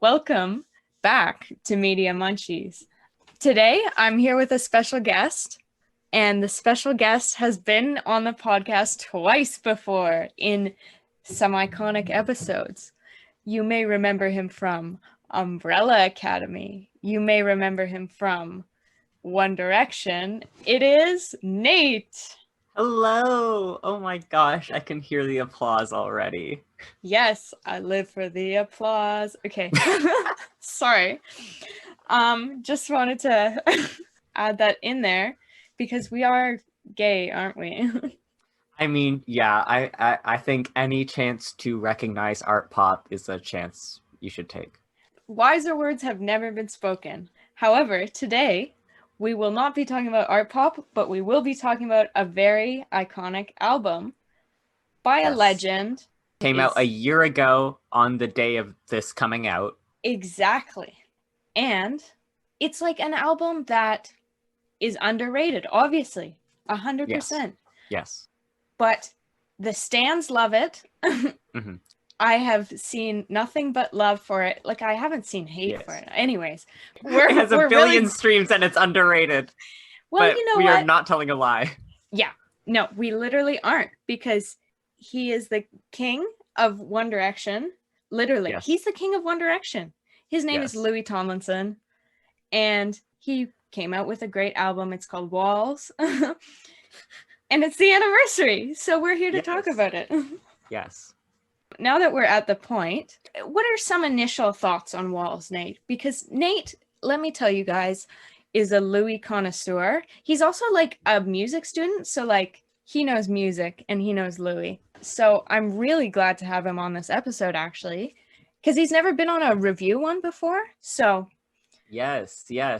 Welcome back to Media Munchies. Today, I'm here with a special guest, and the special guest has been on the podcast twice before in some iconic episodes. You may remember him from Umbrella Academy. You may remember him from One Direction. It is Nate. Hello! Oh my gosh, I can hear the applause already. Yes, I live for the applause. Okay. Sorry. Just wanted to add that in there because we are gay, aren't we? I mean, yeah, I think any chance to recognize art pop is a chance you should take. Wiser words have never been spoken. However, today we will not be talking about art pop, but we will be talking about a very iconic album by a legend. Came out a year ago on the day of this coming out. Exactly. And it's like an album that is underrated, obviously. 100%. Yes. But the stans love it. Mm-hmm. I have seen nothing but love for it. Like, I haven't seen hate for it. Anyways, it has a billion streams and it's underrated. Well, but you know we what? are not telling a lie. Yeah. No, we literally aren't, because he is the king of One Direction. Literally. Yes. He's the king of One Direction. His name is Louis Tomlinson. And he came out with a great album. It's called Walls. And it's the anniversary. So we're here to talk about it. Yes. Now that we're at the point, what are some initial thoughts on Walls, Nate? Because Nate, let me tell you guys, is a Louis connoisseur. He's also like a music student. So like he knows music and he knows Louis. So I'm really glad to have him on this episode, actually, because he's never been on a review one before. So yes. You're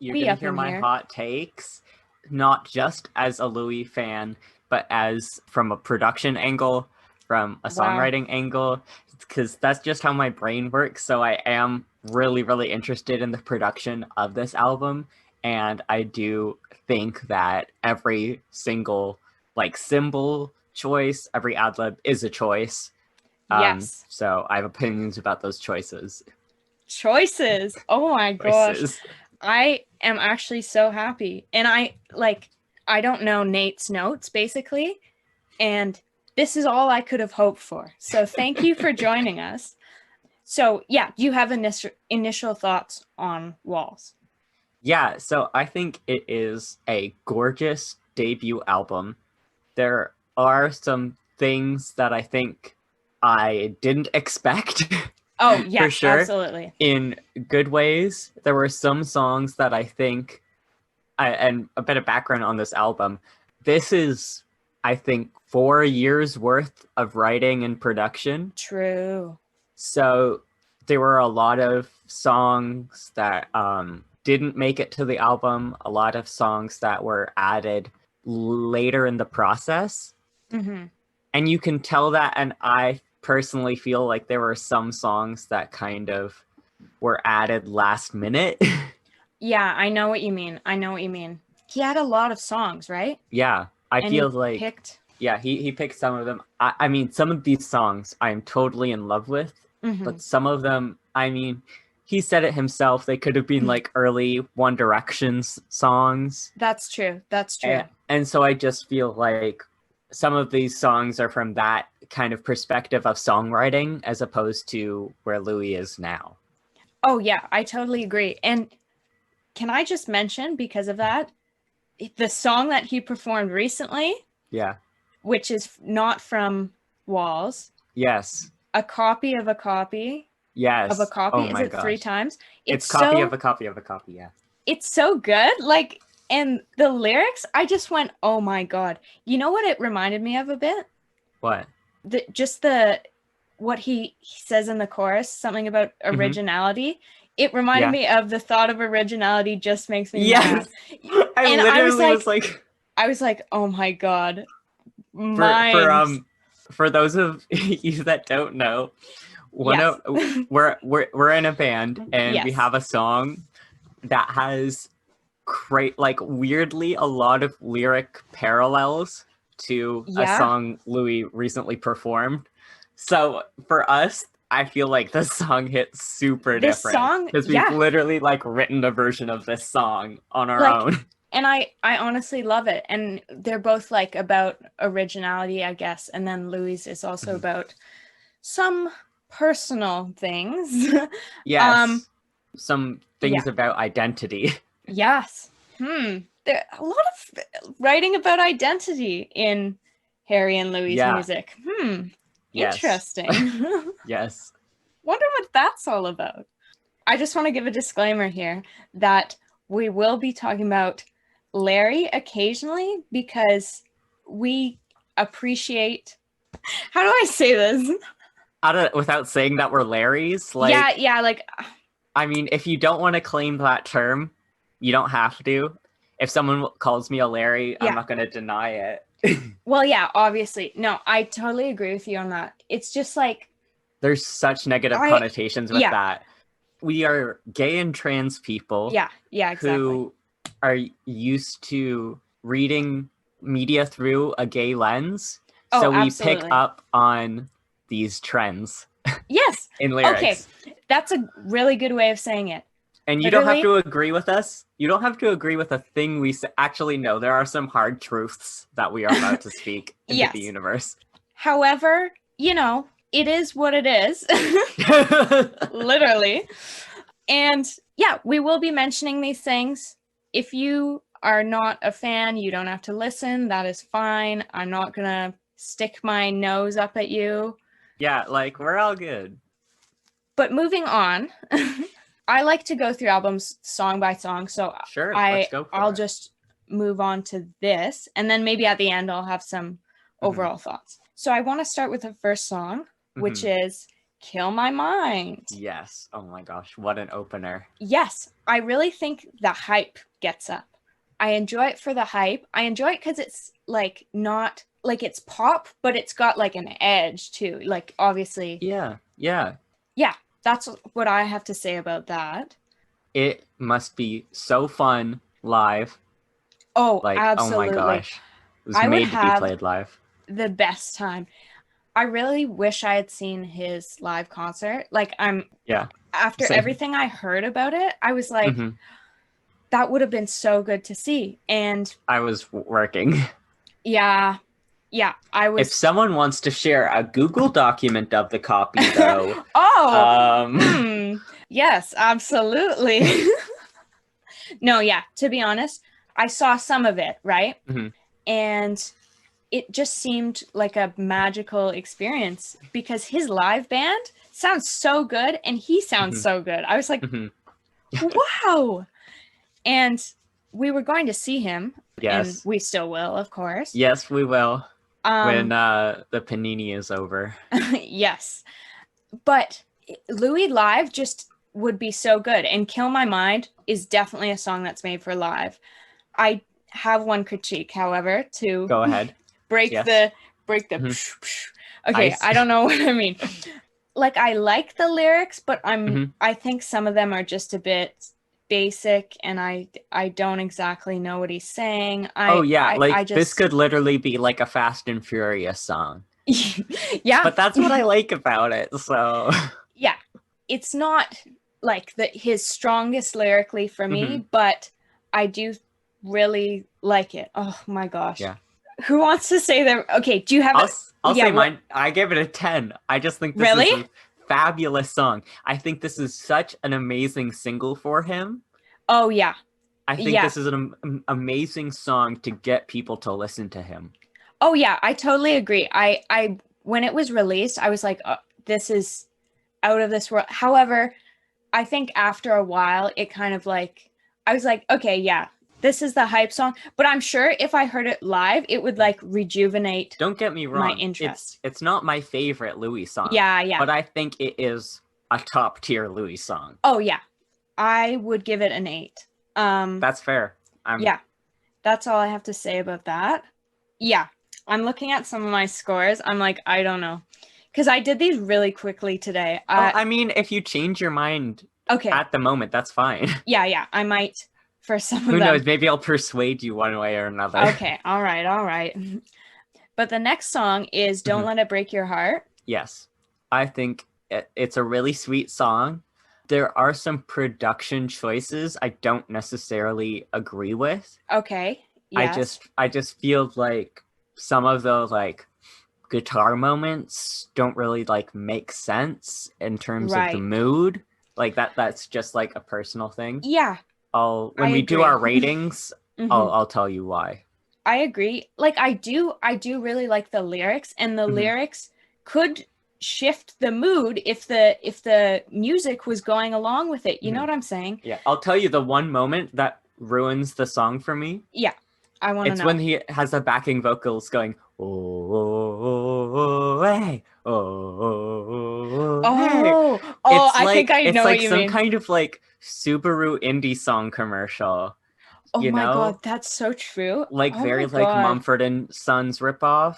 gonna hear my hot takes, not just as a Louis fan, but as from a production angle, from a songwriting angle, because that's just how my brain works. So I am really, really interested in the production of this album, and I do think that every single like cymbal choice, every ad-lib is a choice. Yes. So I have opinions about those choices. Choices. Oh my gosh. I am actually so happy. And I don't know Nate's notes basically. And this is all I could have hoped for. So thank you for joining us. So yeah, you have initial thoughts on Walls. Yeah, so I think it is a gorgeous debut album. There are some things that I think I didn't expect. Oh, yeah, for sure. Absolutely. In good ways. There were some songs that I think, and a bit of background on this album, this is, I think, 4 years worth of writing and production. True. So there were a lot of songs that didn't make it to the album, a lot of songs that were added later in the process. Mm-hmm. And you can tell that, and I personally feel like there were some songs that kind of were added last minute. Yeah, I know what you mean. He had a lot of songs, right? Yeah, I feel like he picked some of them. I mean, some of these songs I'm totally in love with, but some of them, I mean, he said it himself, they could have been like early One Direction's songs. That's true. And so I just feel like some of these songs are from that kind of perspective of songwriting as opposed to where Louis is now. Oh yeah, I totally agree. And can I just mention, because of that, the song that he performed recently, which is not from Walls. Yes. A copy of a copy. Yes. Of a copy. Oh is my it gosh. 3 times? It's copy of a copy of a copy, yeah. It's so good. Like, and the lyrics, I just went, oh my God. You know what it reminded me of a bit? What? What he says in the chorus, something about originality. It reminded me of the thought of originality just makes me mad. I was like, oh my God. For those of you that don't know, we're in a band and we have a song that has weirdly a lot of lyric parallels to a song Louis recently performed. So for us, I feel like this song hits super this different. Song, because we've literally like written a version of this song on our own. And I honestly love it. And they're both like about originality, I guess. And then Louis is also about some personal things. Yes. Some things about identity. Yes. There a lot of writing about identity in Harry and Louis' music. Interesting. Yes. Wonder what that's all about. I just want to give a disclaimer here that we will be talking about Larry occasionally because we appreciate... How do I say this? Without saying that we're Larrys? Like, yeah, like... I mean, if you don't want to claim that term, you don't have to. If someone calls me a Larry, I'm not going to deny it. Well, yeah, obviously. No, I totally agree with you on that. It's just like... There's such negative connotations with that. We are gay and trans people exactly. who are used to reading media through a gay lens. So we absolutely. pick up on these trends. Yes. In lyrics. Okay, that's a really good way of saying it. And you don't have to agree with us. You don't have to agree with a thing we say. Actually, no, there are some hard truths that we are about to speak into the universe. However, you know, it is what it is. Literally. And yeah, we will be mentioning these things. If you are not a fan, you don't have to listen. That is fine. I'm not going to stick my nose up at you. Yeah, like, we're all good. But moving on, I like to go through albums song by song. So sure, let's go for I'll just move on to this. And then maybe at the end, I'll have some overall thoughts. So I want to start with the first song, which is Kill My Mind. Yes. Oh my gosh, what an opener. Yes, I really think the hype gets up. I enjoy it for the hype. I enjoy it because it's like not like it's pop, but it's got like an edge too. Like obviously. Yeah. Yeah, that's what I have to say about that. It must be so fun live. Oh, like, absolutely. Oh my gosh. It was made to be played live. The best time. I really wish I had seen his live concert. Like after everything I heard about it, I was like, that would have been so good to see. And I was working. Yeah, I was. If someone wants to share a Google document of the copy, though. Yes, absolutely. No, yeah, to be honest, I saw some of it, right? And it just seemed like a magical experience because his live band sounds so good and he sounds so good. I was like, wow. And we were going to see him. Yes. And we still will, of course. Yes, we will. When the panini is over. Yes. But Louis live just would be so good. And Kill My Mind is definitely a song that's made for live. I have one critique, however, to go ahead. break the okay, I don't know what I mean. Like I like the lyrics, but I think some of them are just a bit basic and I don't exactly know what he's saying. This could literally be like a Fast and Furious song. Yeah. But that's what I like about it. So yeah, it's not like his strongest lyrically for me, but I do really like it. Oh my gosh. Yeah. Who wants to say that? Okay, do you have I'll say mine. I gave it a 10. I just think this is a fabulous song. I think this is such an amazing single for him. Oh yeah. I think this is an amazing song to get people to listen to him. Oh yeah, I totally agree. I when it was released, I was like, oh, this is out of this world. However, I think after a while, it kind of like, I was like, okay, yeah, this is the hype song. But I'm sure if I heard it live, it would like rejuvenate. Don't get me wrong. My interest. It's not my favorite Louis song. Yeah. But I think it is a top tier Louis song. Oh yeah, I would give it an 8. That's fair. Yeah, that's all I have to say about that. Yeah, I'm looking at some of my scores. I'm like, I don't know. Because I did these really quickly today. I mean, if you change your mind at the moment, that's fine. Yeah, I might for some of them. Who knows? Maybe I'll persuade you one way or another. Okay, all right. But the next song is Don't Let It Break Your Heart. Yes. I think It's a really sweet song. There are some production choices I don't necessarily agree with. Okay. Yes. I just feel like some of the like guitar moments don't really like make sense in terms of the mood. Like that's just like a personal thing. Yeah. When we do our ratings, I'll tell you why. I agree. Like I do really like the lyrics, and the lyrics could shift the mood if the music was going along with it. You know what I'm saying? Yeah. I'll tell you the one moment that ruins the song for me. Yeah. I want to know. It's when he has the backing vocals going, oh, oh, oh, hey, oh, oh, oh, hey. Oh, I think I know what you mean. It's like some kind of like Subaru indie song commercial. Oh my God, that's so true. Like very like Mumford and Sons ripoff.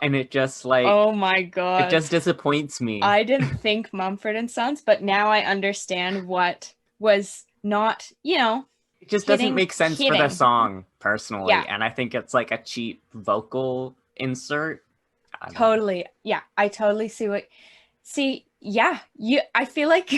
And it just like, oh my God, it just disappoints me. I didn't think Mumford and Sons, but now I understand what was not, it just doesn't make sense for the song personally. Yeah. And I think it's like a cheap vocal insert. Totally. Yeah, I totally I feel like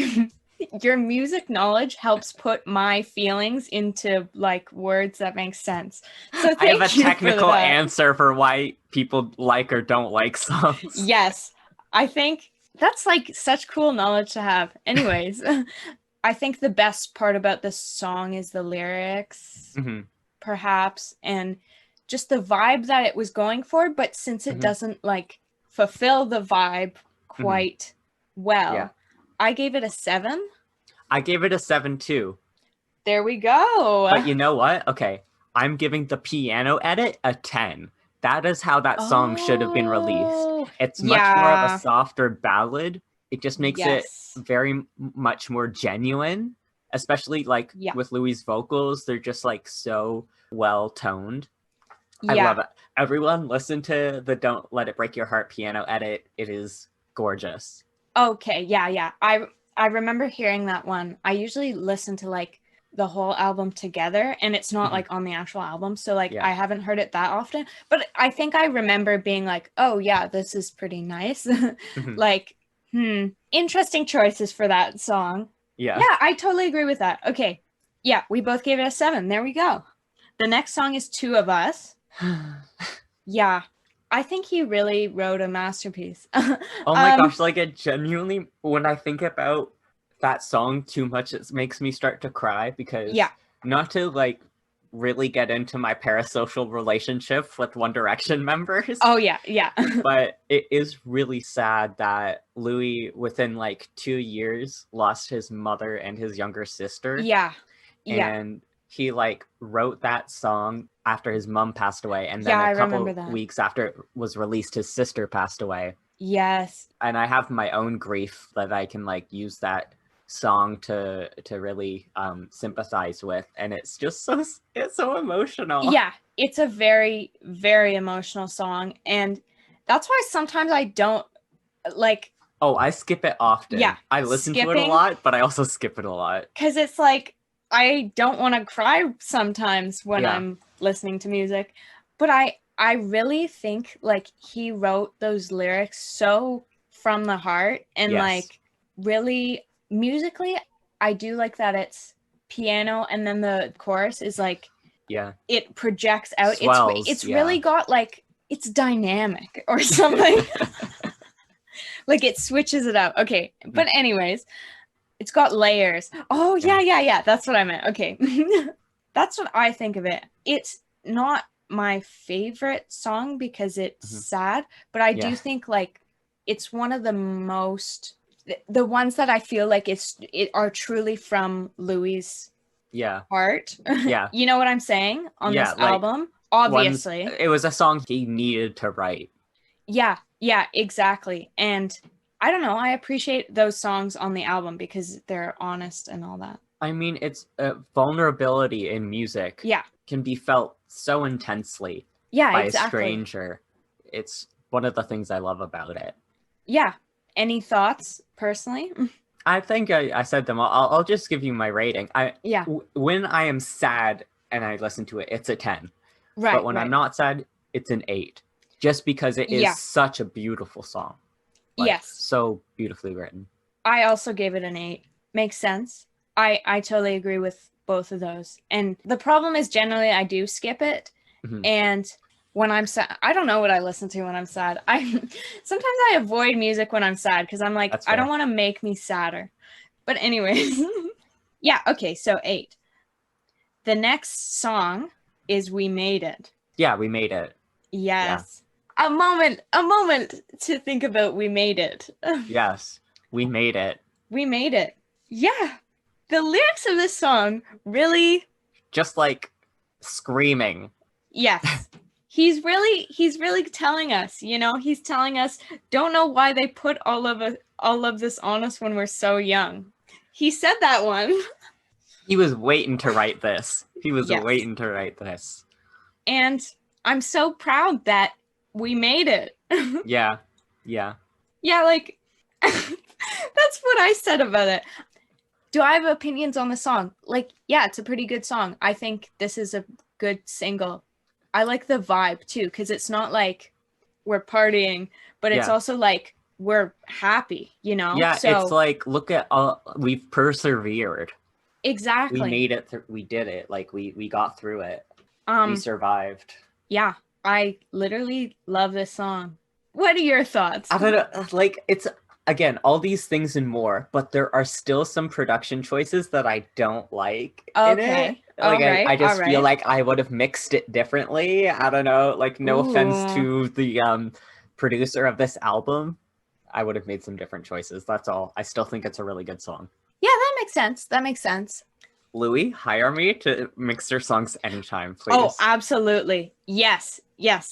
your music knowledge helps put my feelings into like words that make sense. So I have a technical answer for why people like or don't like songs. Yes. I think that's like such cool knowledge to have. Anyways, I think the best part about this song is the lyrics, perhaps, and just the vibe that it was going for. But since it doesn't like fulfill the vibe quite well, I gave it a 7. I gave it a 7 too. There we go. But you know what? Okay, I'm giving the piano edit a 10. That is how that song should have been released. It's much more of a softer ballad. It just makes it very much more genuine, especially like with Louis' vocals. They're just like so well toned. I love it. Everyone listen to the Don't Let It Break Your Heart piano edit. It is gorgeous. Okay, yeah. I remember hearing that one. I usually listen to like the whole album together, and it's not like on the actual album. So like I haven't heard it that often, but I think I remember being like, oh yeah, this is pretty nice. Like, interesting choices for that song. Yeah, I totally agree with that. Okay. Yeah, we both gave it a 7. There we go. The next song is Two of Us. Yeah. I think he really wrote a masterpiece. Oh my gosh, like it genuinely, when I think about that song too much, it makes me start to cry because not to like really get into my parasocial relationship with One Direction members. Oh yeah. But it is really sad that Louis, within like 2 years, lost his mother and his younger sister. Yeah. And he like wrote that song after his mom passed away, and then a couple weeks after it was released, his sister passed away. Yes. And I have my own grief that I can like use that song to really sympathize with, and it's just so emotional. Yeah, it's a very, very emotional song, and that's why sometimes I don't like. Oh, I skip it often. Yeah, I listen to it a lot, but I also skip it a lot because it's like I don't want to cry sometimes when I'm listening to music, but I really think like he wrote those lyrics so from the heart, and like really musically, I do like that it's piano and then the chorus is like it projects out. Swells, it's really got like it's dynamic or something. Like it switches it up. Okay, but anyways, it's got layers. Oh yeah. That's what I meant. Okay. That's what I think of it. It's not my favorite song because it's sad, but I do think like it's one of the most the ones that I feel like it are truly from Louis' heart. Yeah. You know what I'm saying on this album? Obviously. It was a song he needed to write. Yeah, exactly. And I don't know, I appreciate those songs on the album because they're honest and all that. I mean, it's vulnerability in music can be felt so intensely by a stranger. It's one of the things I love about it. Yeah. Any thoughts personally? I think I said them. I'll just give you my rating. When I am sad and I listen to it, it's a 10. Right. But when I'm not sad, it's an 8. Just because it is such a beautiful song. Yes. So beautifully written. I also gave it an 8. Makes sense. I totally agree with both of those. And the problem is generally I do skip it. Mm-hmm. And when I'm sad, I don't know what I listen to when I'm sad. Sometimes I avoid music when I'm sad because I'm like, I don't want to make me sadder. But anyways, yeah, okay, so 8. The next song is We Made It. Yeah, We Made It. Yes. Yeah. A moment to think about We Made It. Yes, We Made It. We made it. Yeah. The lyrics of this song really... Just like screaming. Yes. He's really telling us, he's telling us, don't know why they put all of this on us when we're so young. He said that one. He was waiting to write this. Waiting to write this. And I'm so proud that we made it. Yeah. Yeah, like, that's what I said about it. Do I have opinions on the song? Like, yeah, it's a pretty good song. I think this is a good single. I like the vibe, too, because it's not like we're partying, but it's also like we're happy, Yeah, so, it's like, look at we've persevered. Exactly. We made it. We did it. Like, we got through it. We survived. Yeah, I literally love this song. What are your thoughts? I don't know. Like, it's, again, all these things and more, but there are still some production choices that I don't like in it. Like, I just feel like I would have mixed it differently. I don't know. Like, no offense to the producer of this album. I would have made some different choices. That's all. I still think it's a really good song. Yeah, that makes sense. Louis, hire me to mix your songs anytime, please. Oh, absolutely. Yes.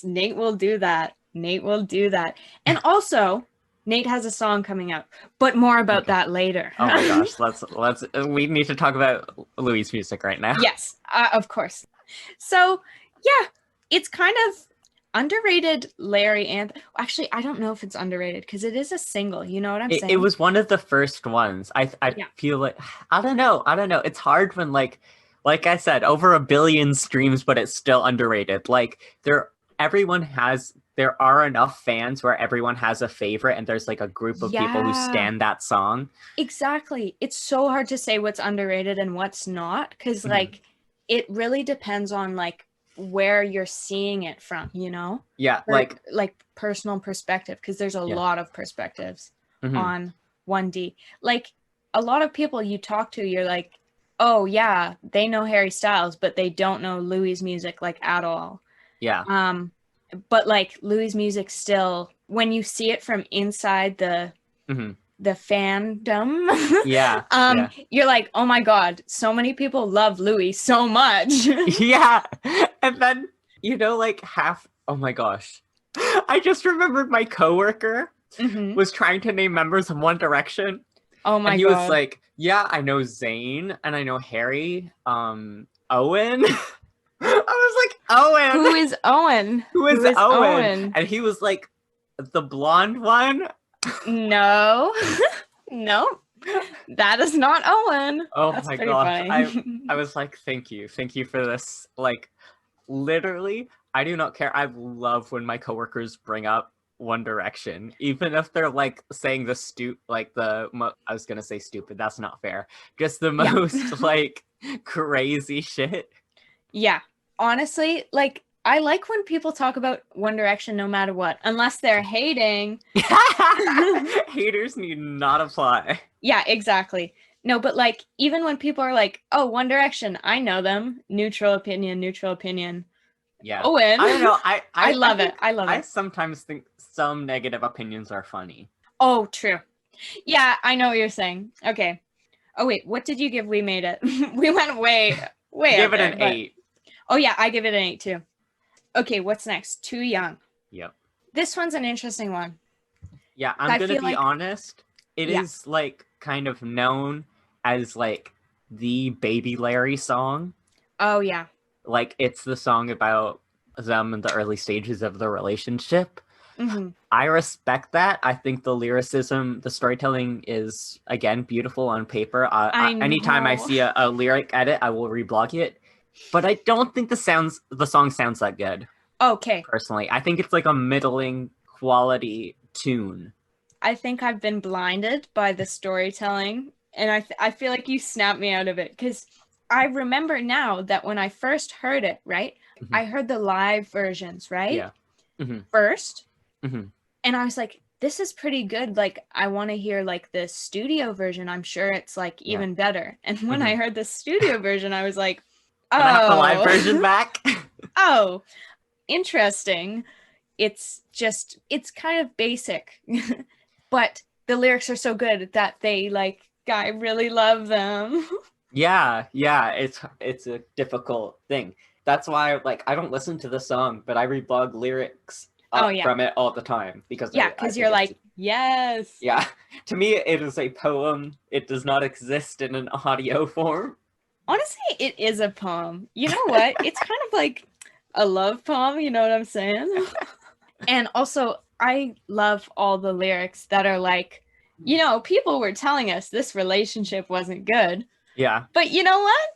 Nate will do that. And also, Nate has a song coming out, but more about that later. Oh my gosh, let's. We need to talk about Louis' music right now. Yes, of course. So yeah, it's kind of underrated Larry Anthony. Actually, I don't know if it's underrated because it is a single. You know what I'm saying? It was one of the first ones. I feel like I don't know. It's hard when like I said, over 1 billion streams, but it's still underrated. Like there are enough fans where everyone has a favorite, and there's like a group of people who stan that song. Exactly. It's so hard to say what's underrated and what's not because like it really depends on like where you're seeing it from, Yeah, or, like personal perspective, because there's a lot of perspectives on 1D. Like a lot of people you talk to, you're like, oh yeah, they know Harry Styles, but they don't know Louis' music like at all. Yeah. But like Louis' music still, when you see it from inside the fandom, you're like, oh my god, so many people love Louis so much. Yeah. And then, like oh my gosh. I just remembered my coworker was trying to name members of One Direction. Oh my god. And he was like, yeah, I know Zayn and I know Harry, Owen. I was like, Owen. Who is Owen? Who is Owen? And he was like, the blonde one. No. No. That is not Owen. Oh That's my gosh. I was like, thank you for this. Like, literally, I do not care. I love when my coworkers bring up One Direction, even if they're like saying I was gonna say stupid. That's not fair. Just the most like crazy shit. Yeah, honestly, like I like when people talk about One Direction no matter what, unless they're hating. Haters need not apply. Yeah, exactly. No, but like even when people are like, oh, One Direction, I know them. Neutral opinion. Yeah. Owen. I don't know. I love it. I sometimes think some negative opinions are funny. Oh, true. Yeah, I know what you're saying. Okay. Oh wait, what did you give We Made It? We went way Give it an 8. Oh yeah, I give it an 8 too. Okay, what's next? Too Young. Yep. This one's an interesting one. Yeah, I'm going to be honest. It is like kind of known as like the Baby Larry song. Oh yeah. Like it's the song about them in the early stages of the relationship. I respect that. I think the lyricism, the storytelling is, again, beautiful on paper. Anytime I see a lyric edit, I will reblog it. But I don't think the song sounds that good. Okay. Personally, I think it's like a middling quality tune. I think I've been blinded by the storytelling, and I feel like you snapped me out of it, because I remember now that when I first heard it, right? Mm-hmm. I heard the live versions, right? Yeah. Mm-hmm. First. Mm-hmm. And I was like, this is pretty good. Like, I want to hear like the studio version. I'm sure it's like even better. And when I heard the studio version, I was like, oh. Can I have the live version back? Oh, interesting. It's kind of basic. But the lyrics are so good that they like, I really love them. Yeah, it's a difficult thing. That's why like I don't listen to the song, but I reblog lyrics from it all the time because because you're like, yes. Yeah, to me it is a poem. It does not exist in an audio form. Honestly, it is a poem. You know what? It's kind of like a love poem, you know what I'm saying? And also, I love all the lyrics that are like, you know, people were telling us this relationship wasn't good. Yeah. But you know what?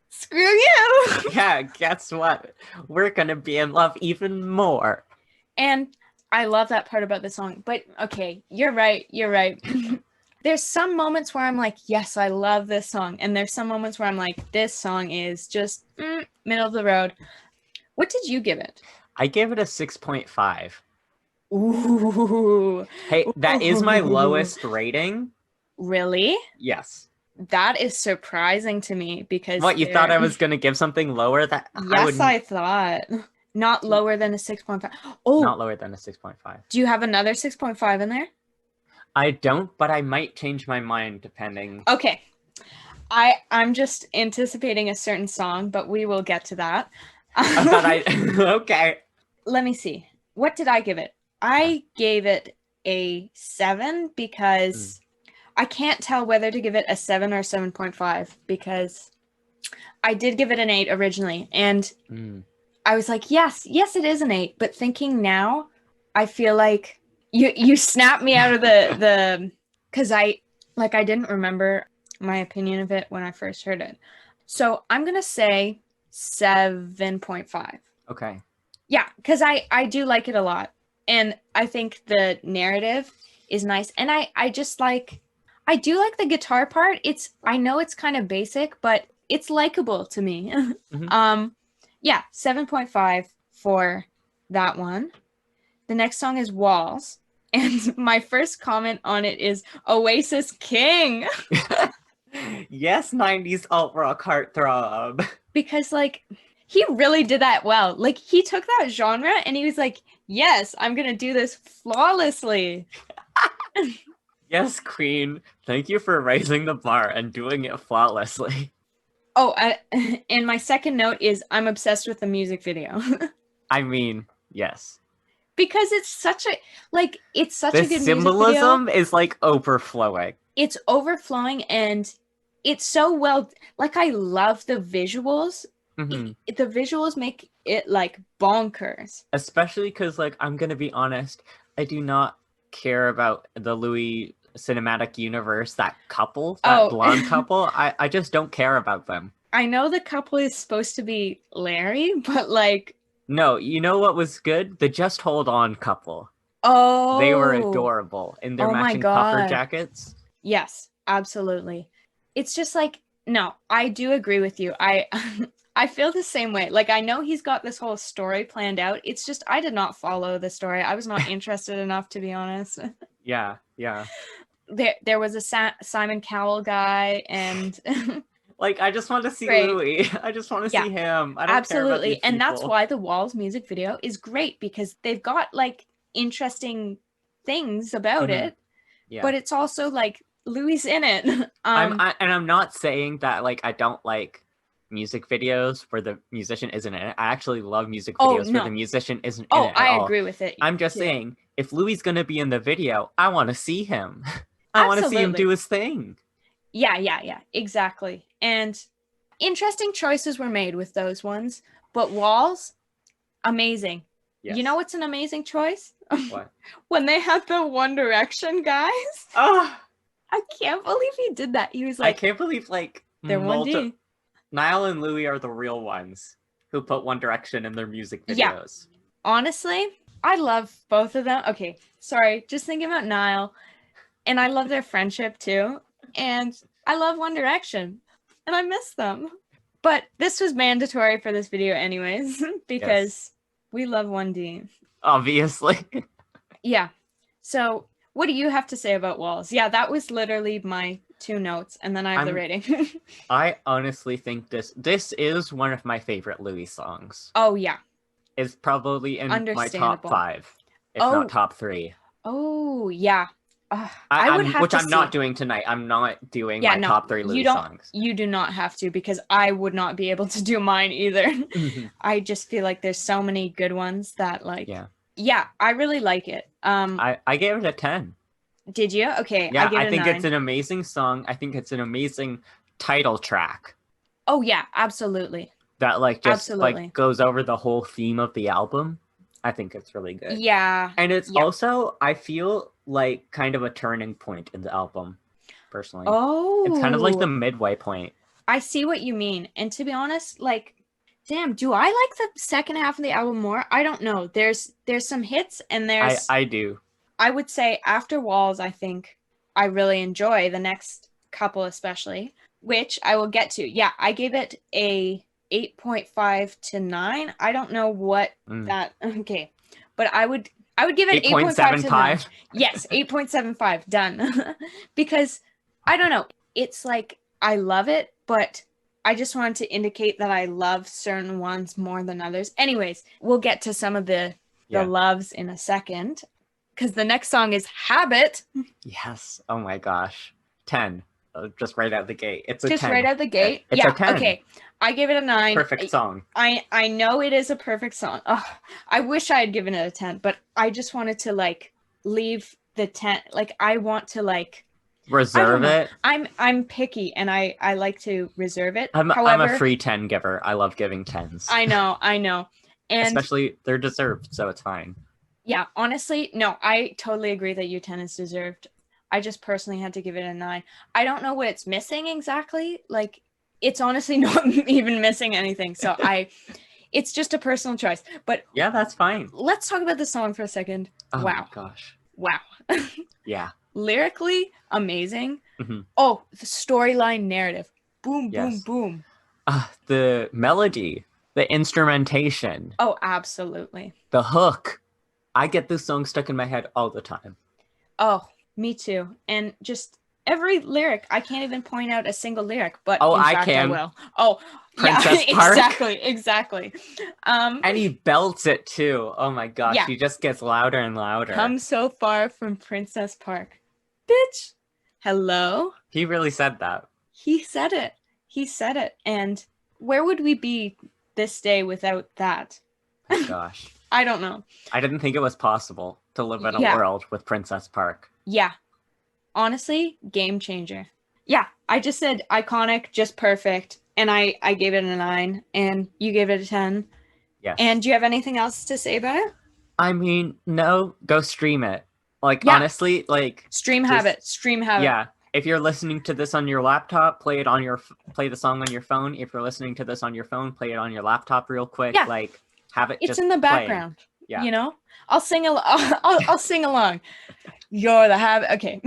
Screw you. Yeah, guess what? We're gonna be in love even more. And I love that part about the song. But okay, you're right. There's some moments where I'm like, yes, I love this song. And there's some moments where I'm like, this song is just middle of the road. What did you give it? I gave it a 6.5. Ooh. Hey, that is my lowest rating. Really? Yes. That is surprising to me because... What, you thought I was going to give something lower? Yes, I thought. Not lower than a 6.5. Oh! Not lower than a 6.5. Do you have another 6.5 in there? I don't, but I might change my mind depending. Okay. I'm just anticipating a certain song, but we will get to that. Okay. Let me see. What did I give it? I gave it a 7 because I can't tell whether to give it a 7 or 7.5 because I did give it an 8 originally. And I was like, yes, it is an 8. But thinking now, I feel like you snapped me out of the because I didn't remember my opinion of it when I first heard it. So I'm going to say 7.5. Okay. Yeah, because I do like it a lot. And I think the narrative is nice. And I just like, I do like the guitar part. I know it's kind of basic, but it's likable to me. Yeah, 7.5 for that one. The next song is Walls. And my first comment on it is Oasis King. Yes, 90s alt rock heartthrob. Because like he really did that well. Like he took that genre and he was like, yes, I'm going to do this flawlessly. Yes, Queen. Thank you for raising the bar and doing it flawlessly. Oh, and my second note is I'm obsessed with the music video. I mean, yes. Because it's such a good music video. The symbolism is like overflowing. It's overflowing and it's so well, like I love the visuals. The visuals make it like bonkers. Especially because like, I'm going to be honest, I do not care about the Louis cinematic universe, that couple, that blonde couple. I just don't care about them. I know the couple is supposed to be Larry, but like... No, you know what was good? The Just Hold On couple. Oh! They were adorable in their matching puffer jackets. Yes, absolutely. It's just like, no, I do agree with you. I feel the same way. Like, I know he's got this whole story planned out. It's just, I did not follow the story. I was not interested enough, to be honest. Yeah. There was a Simon Cowell guy, and... Like, I just want to see Louis. I just want to see him. I don't care about these people. And that's why the Walls music video is great, because they've got, like, interesting things about it. Yeah. But it's also, like, Louis in it. I'm not saying that, like, I don't like music videos where the musician isn't in it. I actually love music videos where the musician isn't in it at all. I agree with it. I'm just saying, if Louis is going to be in the video, I want to see him. I want to see him do his thing. Yeah, exactly. And interesting choices were made with those ones, but Walls, amazing. Yes. You know what's an amazing choice? What? When they had the One Direction guys. Oh, I can't believe he did that. He was like, I can't believe like they're 1D. Niall and Louis are the real ones who put One Direction in their music videos. Yeah. Honestly, I love both of them. Okay, sorry, just thinking about Niall. And I love their friendship too. And I love One Direction. And I miss them. But this was mandatory for this video anyways, because we love 1D. Obviously. Yeah. So what do you have to say about Walls? Yeah, that was literally my 2 notes, and then I have the rating. I honestly think this is one of my favorite Louis songs. Oh, yeah. It's probably in my top 5, if not top 3. Oh, yeah. Which I'm not doing tonight. I'm not doing my top 3 Louis songs. You do not have to, because I would not be able to do mine either. I just feel like there's so many good ones that, like, yeah, I really like it. I gave it a 10. Did you? Okay, yeah, I think it's an amazing song. I think it's an amazing title track. Oh yeah, absolutely. That like goes over the whole theme of the album. I think it's really good. Yeah. And it's also, I feel like, kind of a turning point in the album, personally. Oh. It's kind of like the midway point. I see what you mean. And to be honest, like, damn, do I like the second half of the album more? I don't know. There's some hits, and there's... I do. I would say after Walls, I think I really enjoy the next couple especially, which I will get to. Yeah, I gave it a 8.5 to 9. I don't know what that... Okay. But I would give it 8.5 to 9. Yes, 8.75. Done. Because, I don't know. It's like, I love it, but I just wanted to indicate that I love certain ones more than others. Anyways, we'll get to some of the loves in a second. Because the next song is Habit. Yes. Oh my gosh. 10. Just right out the gate. It's a 10. Just right out the gate? It's a 10. Okay. I gave it a 9. Perfect song. I know it is a perfect song. Oh, I wish I had given it a 10, but I just wanted to, like, leave the 10. Like, I want to, like... Reserve it? I'm picky, and I like to reserve it. I'm a free 10 giver. I love giving 10s. I know. And especially, they're deserved, so it's fine. Yeah, honestly, no, I totally agree that U10 is deserved. I just personally had to give it a 9. I don't know what it's missing exactly. Like, it's honestly not even missing anything. So it's just a personal choice. But yeah, that's fine. Let's talk about the song for a second. Oh wow. My gosh. Wow. Yeah. Lyrically, amazing. Oh, the storyline narrative. Boom, boom, boom. The melody, the instrumentation. Oh, absolutely. The hook. I get this song stuck in my head all the time. Oh, me too. And just every lyric, I can't even point out a single lyric, but I can. I will. Oh, Princess Park. Exactly. And he belts it too. Oh my gosh, he just gets louder and louder. Come so far from Princess Park. Bitch. Hello? He really said that. He said it. And where would we be this day without that? Oh my gosh. I don't know. I didn't think it was possible to live in a world with Princess Park. Yeah. Honestly, game changer. Yeah, I just said iconic, just perfect. And I gave it a 9. And you gave it a 10. Yes. And do you have anything else to say about it? I mean, no. Go stream it. Like, honestly, like... Stream Habit. Yeah. If you're listening to this on your laptop, play the song on your phone. If you're listening to this on your phone, play it on your laptop real quick. Yeah. Like... Have it. It's in the background. Yeah. You know, I'll sing. I'll sing along. You're the habit. Okay.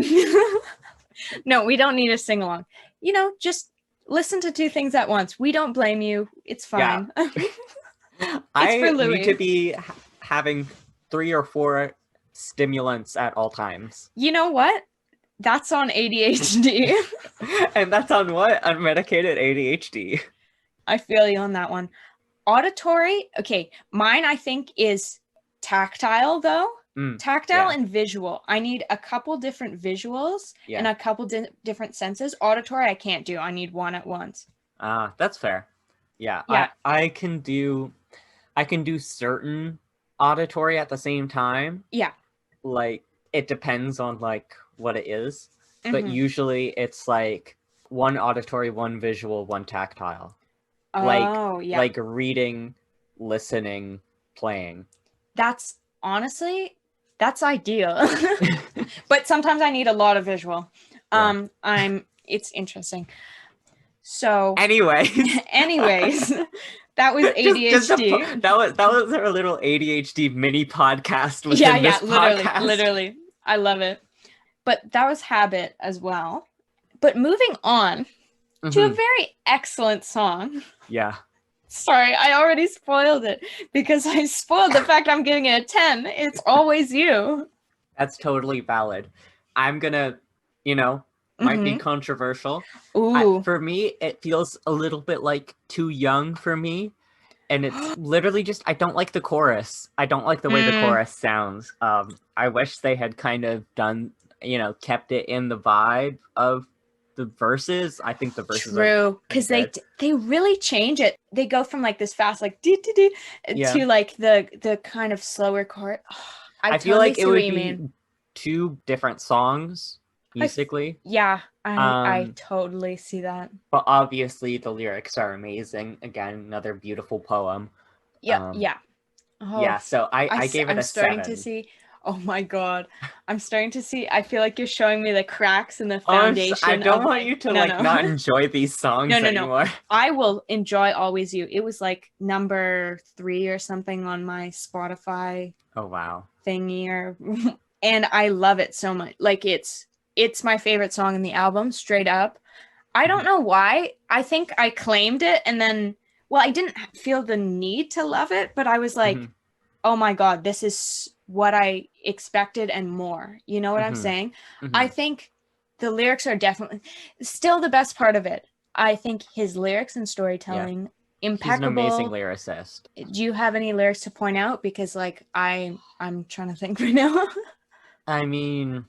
No, we don't need to sing along. You know, just listen to 2 things at once. We don't blame you. It's fine. Yeah. I need to be having 3 or 4 stimulants at all times. You know what? That's on ADHD. And that's on what? Unmedicated ADHD. I feel you on that one. Auditory, okay, mine I think is tactile though. Tactile and visual. I need a couple different visuals and a couple different senses. Auditory I can't do. I need one at once. That's fair. Yeah. I can do certain auditory at the same time. Yeah. Like it depends on like what it is, but usually it's like one auditory, one visual, one tactile. Like reading, listening, playing. That's ideal. But sometimes I need a lot of visual. It's interesting. So anyways, that was ADHD. That was our little ADHD mini podcast within this podcast. Literally. I love it. but that was Habit as well. But moving on to a very excellent song. Yeah. Sorry, I already spoiled it because I spoiled the fact I'm giving it a 10. It's Always You. That's totally valid. I'm gonna, might be controversial. Ooh. For me, it feels a little bit like too young for me. And it's literally just, I don't like the chorus. I don't like the way the chorus sounds. I wish they had kind of done, kept it in the vibe of the verses. I think the verses true, because they really change it. They go from like this fast, like dee, dee, dee, to like the kind of slower chord. Oh, I feel like it would be two different songs musically. I totally see that. But obviously the lyrics are amazing. Again, another beautiful poem. Yeah. So I gave it a 7. Starting to see. Oh my god. I'm starting to see. I feel like you're showing me the cracks in the foundation. I don't want you to not enjoy these songs anymore. I will enjoy Always You. It was like number 3 or something on my Spotify. Oh wow. Thingy and I love it so much. Like it's my favorite song in the album, straight up. I don't know why. I think I claimed it and then, well, I didn't feel the need to love it, but I was like, oh my god, this is what I expected and more. You know what I'm saying? I think the lyrics are definitely still the best part of it. I think his lyrics and storytelling, impeccable. He's an amazing lyricist. Do you have any lyrics to point out? Because like I'm trying to think right now. I mean,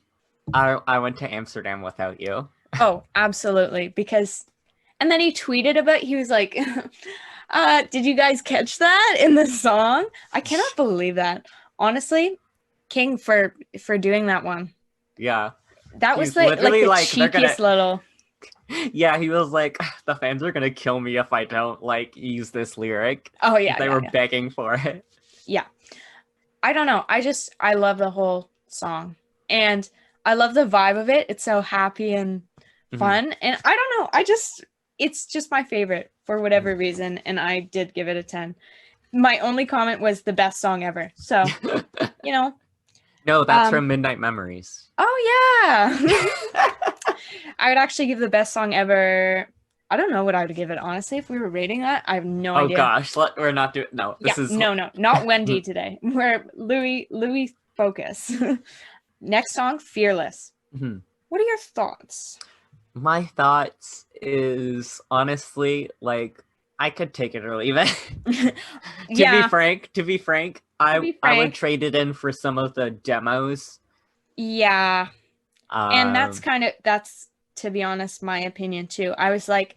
I went to Amsterdam without you. Oh, absolutely. And then he tweeted about, he was like, did you guys catch that in the song? I cannot believe that. Honestly, King for doing that one. Yeah. That was like the cheekiest little. Yeah, he was like, the fans are gonna kill me if I don't like use this lyric. Oh yeah. They were begging for it. Yeah. I don't know. I love the whole song. And I love the vibe of it. It's so happy and fun. And I don't know. It's just my favorite for whatever reason. And I did give it a 10. My only comment was the best song ever. So, No, that's from Midnight Memories. Oh, yeah. I would actually give the best song ever. I don't know what I would give it, honestly. If we were rating that, I have no idea. Oh, gosh. We're not doing... No, this is... No, not Wendy today. We're Louis focus. Next song, Fearless. What are your thoughts? My thoughts is honestly like I could take it or leave it. To be frank, I would trade it in for some of the demos. Yeah. And that's to be honest my opinion too. I was like,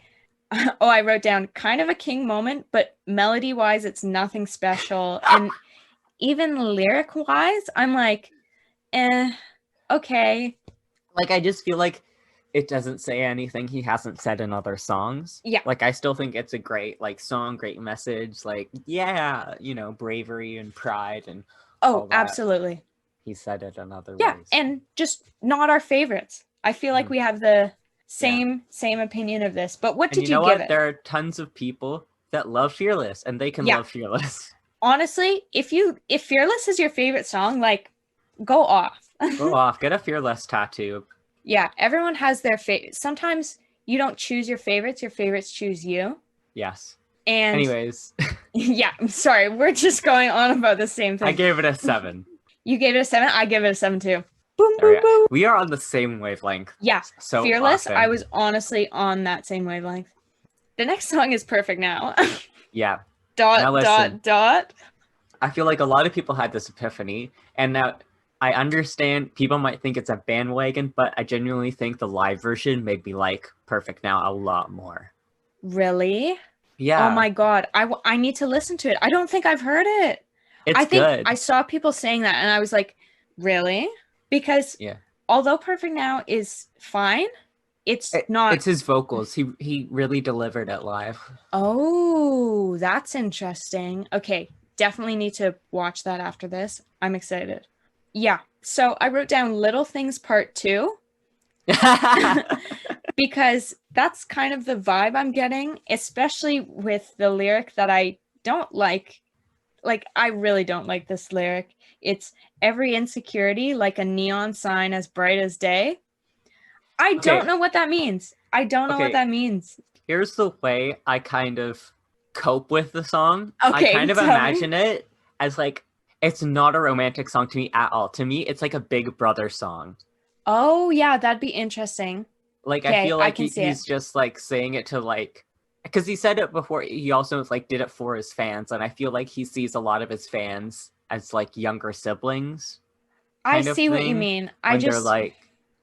I wrote down kind of a King moment, but melody wise it's nothing special. And even lyric wise, I'm like, okay. Like, I just feel like it doesn't say anything he hasn't said in other songs. Yeah. Like, I still think it's a great, like, song, great message. Like, yeah, bravery and pride and all that. Absolutely. He said it in other ways. Yeah, and just not our favorites. I feel like we have the same opinion of this. But what did you give it? There are tons of people that love Fearless, and they can love Fearless. Honestly, if Fearless is your favorite song, like, go off. Go off. Get a Fearless tattoo. Yeah, everyone has their favorite. Sometimes you don't choose your favorites choose you. Yes. And anyways. Yeah, I'm sorry. We're just going on about the same thing. I gave it a 7. You gave it a 7? I give it a 7 too. Boom, boom, boom. We are on the same wavelength. Yeah. So Fearless, often. I was honestly on that same wavelength. The next song is Perfect Now. Yeah. Dot. I feel like a lot of people had this epiphany, and now I understand people might think it's a bandwagon, but I genuinely think the live version made me like Perfect Now a lot more. Really? Yeah. Oh my god. I need to listen to it. I don't think I've heard it. I think good. I saw people saying that and I was like, really? Because although Perfect Now is fine, it's not. It's his vocals. He really delivered it live. Oh, that's interesting. Okay. Definitely need to watch that after this. I'm excited. Yeah. So I wrote down Little Things Part 2 because that's kind of the vibe I'm getting, especially with the lyric that I don't like like, I really don't like this lyric. It's every insecurity like a neon sign as bright as day. I don't know what that means. I don't know what that means. Here's the way I kind of cope with the song. Okay, I kind of imagine it as like, it's not a romantic song to me at all. To me, it's like a Big Brother song. Oh, yeah, that'd be interesting. Like, I feel like he's just like saying it to like, because he said it before. He also like did it for his fans, and I feel like he sees a lot of his fans as like younger siblings. I see what you mean. They're like,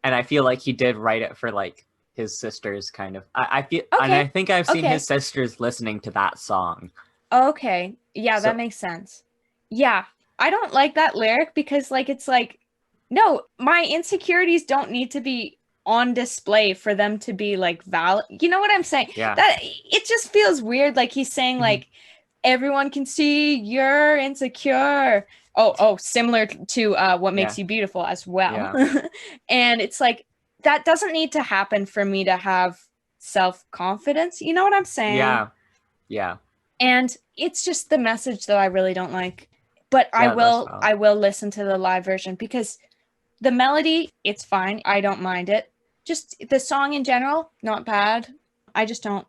and I feel like he did write it for like his sisters, kind of. I feel, and I think I've seen his sisters listening to that song. Okay, yeah, that makes sense. Yeah, I don't like that lyric because like it's like, no, my insecurities don't need to be on display for them to be like valid. You know what I'm saying? Yeah. That it just feels weird. Like he's saying like everyone can see you're insecure. Oh, similar to What Makes You Beautiful as well. Yeah. And it's like that doesn't need to happen for me to have self-confidence. You know what I'm saying? Yeah. Yeah. And it's just the message that I really don't like. But I will listen to the live version because the melody, it's fine. I don't mind it. Just the song in general, not bad. I just don't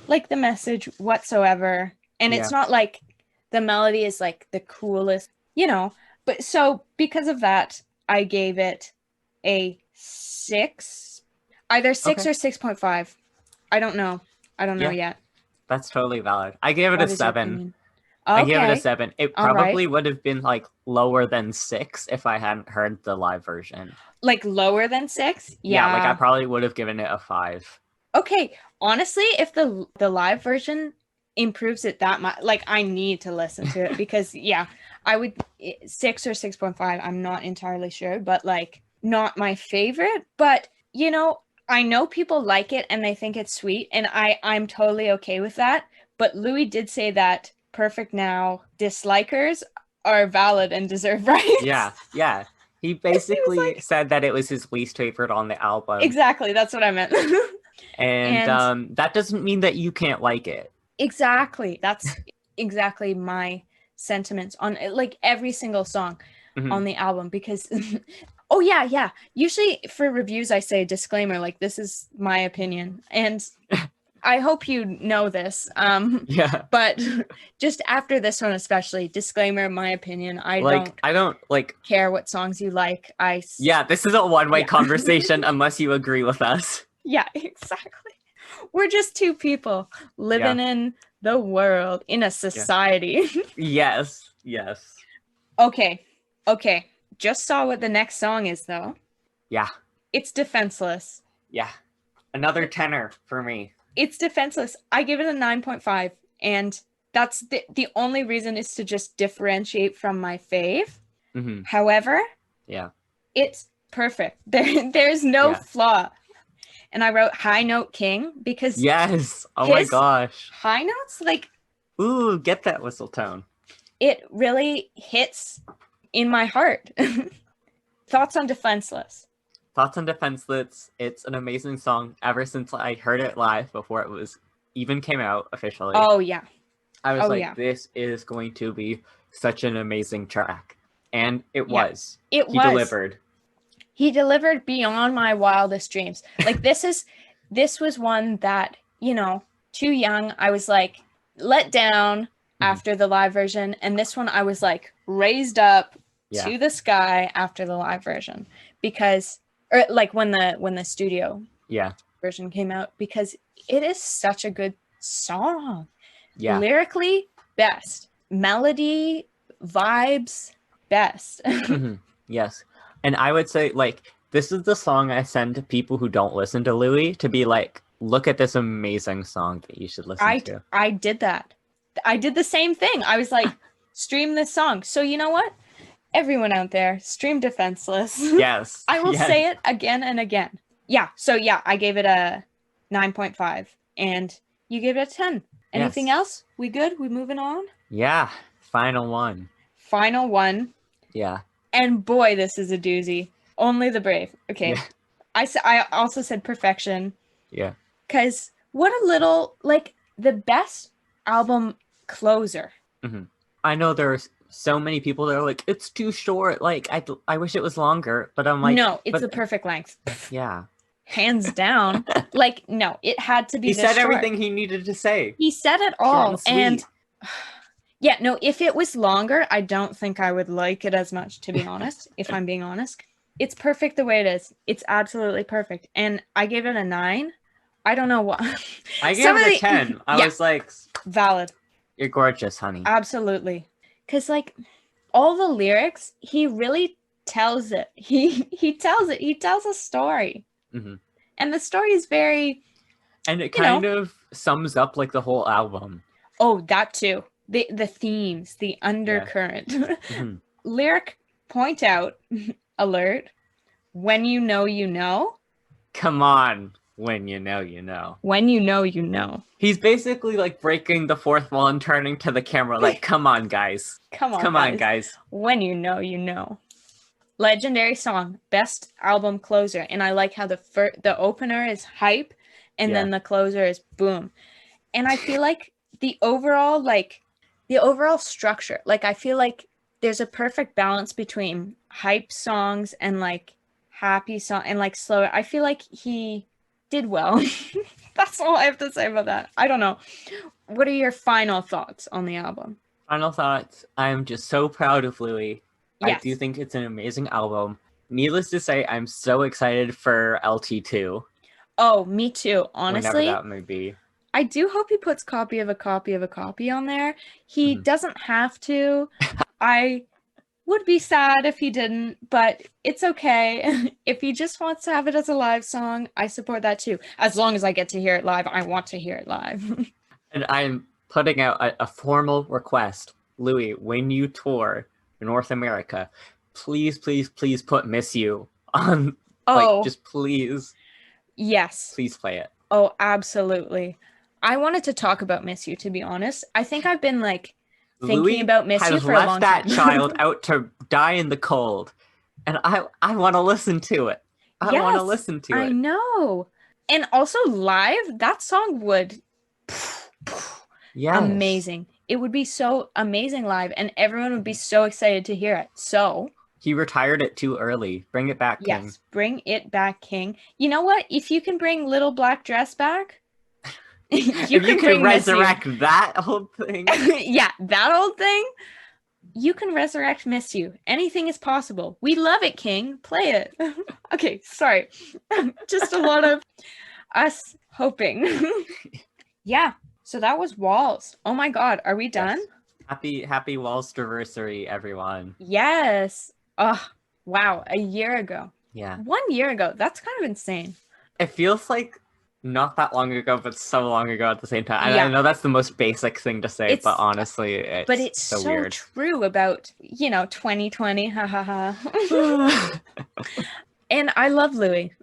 like the message whatsoever. And it's not like the melody is like the coolest, you know. But so because of that, I gave it a 6. Either 6 or 6.5. I don't know. I don't know yet. That's totally valid. I gave it a 7. Okay. I gave it a 7. It probably would have been like lower than 6 if I hadn't heard the live version. Like lower than 6? Yeah, like I probably would have given it a 5. Okay, honestly, if the live version improves it that much, like I need to listen to it because I would 6 or 6.5. I'm not entirely sure, but like not my favorite. But you know, I know people like it and they think it's sweet, and I'm totally okay with that. But Louis did say that Perfect Now dislikers are valid and deserve rights. Yeah. He basically said that it was his least favorite on the album. Exactly, that's what I meant. and that doesn't mean that you can't like it. Exactly. That's exactly my sentiments on like every single song on the album because oh yeah. Usually for reviews I say a disclaimer like this is my opinion and I hope you know this. But just after this one especially, disclaimer, my opinion. I don't care what songs you like. This is a one-way conversation unless you agree with us. Yeah, exactly. We're just two people living in the world, in a society. Yes. Okay. Just saw what the next song is though. Yeah. It's Defenseless. Yeah. Another tenor for me. It's Defenseless. I give it a 9.5. And that's the only reason is to just differentiate from my fave. However, it's perfect. There's no flaw. And I wrote High Note King because my gosh. High notes, like, ooh, get that whistle tone. It really hits in my heart. Thoughts on Defenseless? It's an amazing song ever since I heard it live before it was even came out officially. Oh yeah. I was this is going to be such an amazing track. And it was. He delivered. He delivered beyond my wildest dreams. Like this was one that, you know, too young. I was like let down after the live version. And this one I was like raised up to the sky after the live version because or like when the studio version came out because it is such a good song. Yeah. Lyrically, best. Melody, vibes, best. Yes. And I would say, like, this is the song I send to people who don't listen to Louis to be like, look at this amazing song that you should listen to. I did that. I did the same thing. I was like, stream this song. So you know what? Everyone out there, stream Defenseless. Yes. I will say it again and again. Yeah. So yeah, I gave it a 9.5 and you gave it a 10. Anything else? We good? We moving on? Yeah. Final one. Yeah. And boy, this is a doozy. Only the brave. Okay. Yeah. I also said Perfection. Yeah. Because what a little, like, the best album closer. I know there's so many people that are like, it's too short. Like, I wish it was longer. But I'm like, no, it's the perfect length. Yeah. Hands down. Like, no, it had to be He this said short. everything he needed to say. He said it all. And yeah, no, if it was longer, I don't think I would like it as much, to be honest, if I'm being honest. It's perfect the way it is. It's absolutely perfect. And I gave it a 9. I don't know what. I gave it a 10. I was like, valid. You're gorgeous, honey. Absolutely. Because, like, all the lyrics, he really tells it. He tells it. He tells a story. Mm-hmm. And the story is very... And it kind of sums up, like, the whole album. Oh, that too. The themes, the undercurrent. Yeah. Mm-hmm. Lyric point out, alert, when you know, you know. Come on, when you know, you know. When you know, you know. He's basically like breaking the fourth wall and turning to the camera like, come on, guys. Come on, guys. When you know, you know. Legendary song, best album closer. And I like how the opener is hype and then the closer is boom. And I feel like the overall structure, like I feel like there's a perfect balance between hype songs and like happy song and like slower. I feel like he did well. That's all I have to say about that. I don't know. What are your final thoughts on the album? Final thoughts. I'm just so proud of Louis. Yes. I do think it's an amazing album. Needless to say, I'm so excited for LT2. Oh, me too. Honestly. Whenever that may be. I do hope he puts copy of a copy of a copy on there. He doesn't have to. I would be sad if he didn't, but it's okay. If he just wants to have it as a live song, I support that too. As long as I get to hear it live, I want to hear it live. And I'm putting out a formal request. Louis, when you tour North America, please, please, please put Miss You on. Like, just please. Yes. Please play it. Oh, absolutely. I wanted to talk about Miss You, to be honest. I think I've been like thinking about Miss You for a long time. Louis has left that child out to die in the cold, and I want to listen to it. I want to listen to it. I know. And also live, that song would amazing. It would be so amazing live, and everyone would be so excited to hear it. So he retired it too early. Bring it back, King. Yes, bring it back, King. You know what? If you can bring Little Black Dress back, you can resurrect that old thing. Yeah, that old thing. You can resurrect Miss You. Anything is possible. We love it, King. Play it. Okay, sorry. Just a lot of us hoping. Yeah. So that was Walls. Oh my God. Are we done? Yes. Happy Walls Anniversary, everyone. Yes. Oh, wow. A year ago. Yeah. 1 year ago. That's kind of insane. It feels like not that long ago, but so long ago at the same time. I know that's the most basic thing to say, but honestly, it's so weird. True about, 2020. Ha ha ha. And I love Louis.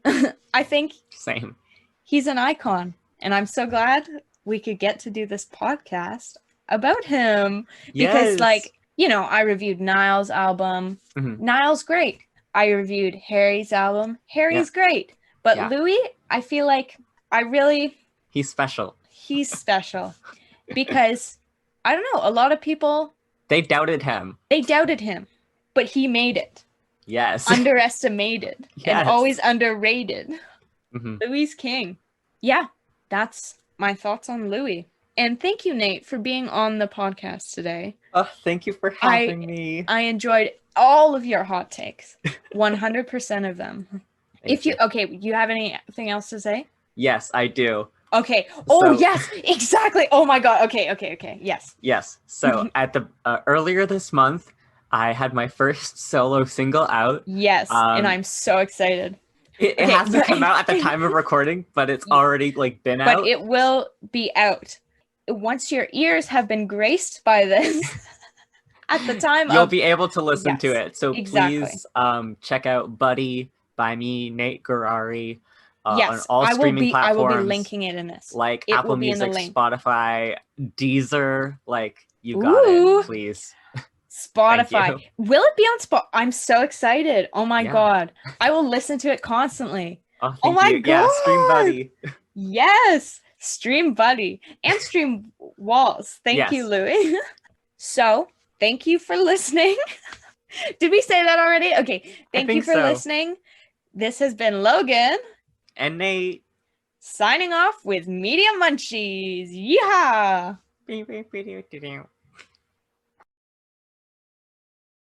I think same. He's an icon. And I'm so glad we could get to do this podcast about him. Because I reviewed Niall's album. Mm-hmm. Niall's great. I reviewed Harry's album. Harry's great. But Louis, I feel like he's special. He's special because I don't know, a lot of people they doubted him, but he made it. Yes. Underestimated and always underrated. Mm-hmm. Louis King. Yeah, that's my thoughts on Louis. And thank you, Nate, for being on the podcast today. Oh, thank you for having me. I enjoyed all of your hot takes. 100% of them. You have anything else to say? Yes, I do. Okay. Oh, yes, exactly. Oh my God. Okay. Yes. Yes. So at the earlier this month, I had my first solo single out. Yes, and I'm so excited. It hasn't come out at the time of recording, but it's already been out. But it will be out once your ears have been graced by this. At the time, you'll be able to listen to it. So please, check out "Buddy" by me, Nate Garari. On all streaming platforms. I will be linking it in this. Like Apple Music, Spotify, Deezer. You got it, please. Spotify. Will it be on Spotify? I'm so excited. Oh my God. I will listen to it constantly. Oh my God. Yeah, Stream Buddy. Yes. Stream Buddy. And Stream Walls. Thank you, Louis. So thank you for listening. Did we say that already? Okay. Thank you for listening. This has been Logan. And Nate. Signing off with Media Munchies. Yeehaw!